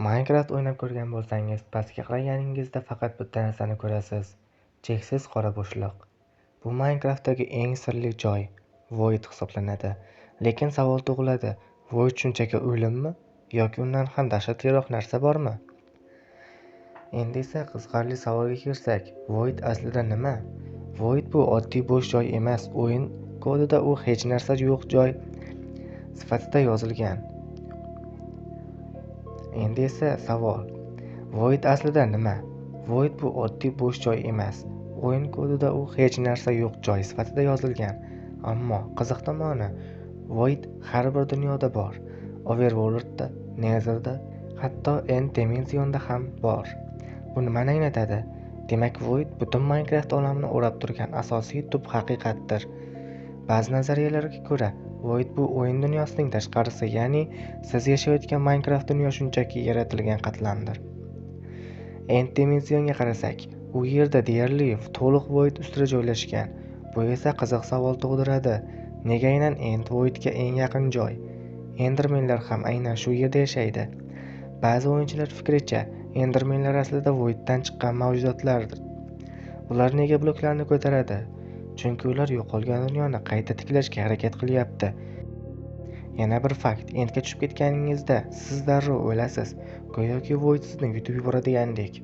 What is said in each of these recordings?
Minecraft o'ynab ko'rgan bo'lsangiz, pastga qaraganingizda faqat bitta narsani ko'rasiz: cheksiz qora bo'shliq. Bu Minecraftdagi eng sirli joy Void hisoblanadi. Lekin savol tug'iladi: Void shunchaki o'limmi yoki undan ham dahshatliroq narsa bormi? Endi esa qiziqarli savolga kirsak, Void aslida nima? Void bu oddiy bo'sh joy emas, o'yin kodida u hech narsa yo'q joy sifatida yozilgan. Endi esa savol: Void aslida nima? Void bu oddiy bo'sh joy emas, o'yin kodida u hech narsa yo'q joy sifatida yozilgan. Ammo qiziq tomoni, Void har bir dunyoda bor. Overworldda, Netherda, hatto End Dimensionda ham bor. Bu nimani anglatadi? Demak, Void butun Minecraft olamini o'rab turgan asosiy tub haqiqatdir. Ba'zi nazariyalarga ko'ra, Void bu o'yin dunyosining tashqarisi, ya'ni siz yashayotgan Minecraft dunyo shunchaki yaratilgan qatlamdir. End Dimensionga qarasak, u yerda deyarli to'liq Void ustida joylashgan. Bu esa qiziq savol tug'diradi. Nega aynan End Voidga eng yaqin joy? Endermenlar ham aynan shu yerda yashaydi. Ba'zi o'yinchilar fikricha, Endermenlar aslida Voiddan chiqqan mavjudotlardir. Ular nega bloklarni ko'taradi? Chunki ular yo'qolgan dunyoni qayta tiklashga harakat qilyapti. Yana bir fakt: Endga tushib ketganingizda siz darrov o'lasiz, go'yoki Void sizni yutib yuboradigandek.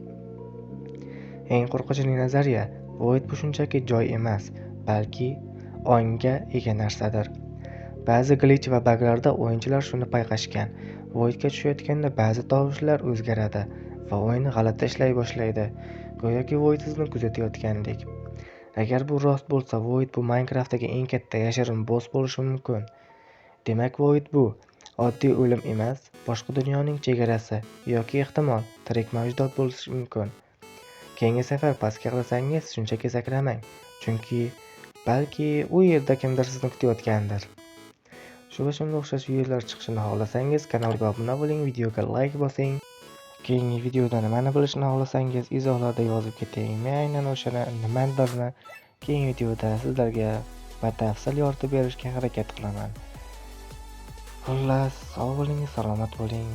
Eng qo'rqinchli nazariya: Void bu shunchaki joy emas, balki ongga ega narsadir. Ba'zi glitch va buglarda o'yinchilar shuni payqashgan: Voidga tushayotganda ba'zi tovushlar o'zgaradi va o'yin g'alati ishlay boshlaydi, go'yoki Void sizni kuzatayotgandek. Agar bu rost bo'lsa, Void bu Minecraftdagi eng katta yashirin boss bo'lishi mumkin. Demak, Void bu oddiy o'lim emas, boshqa dunyoning chegarasi yoki ehtimol tirik mavjudot bo'lishi mumkin. Keyingi safar pastga qarasangiz, shunchaki sakramang, chunki balki u yerda kimdir sizni kutayotgandir. Shu va shunga o'xshash videolar chiqishini xohlasangiz, kanalga obuna bo'ling, videoga like bosing. Keyingi videoda nimani bilishni xohlasangiz, izohlarda yozib keting. Men aynan o'shani nimadirni keyingi videoda sizlarga batafsil yoritib berishga harakat qilaman. Xullas, sog' bo'ling, salomat bo'ling.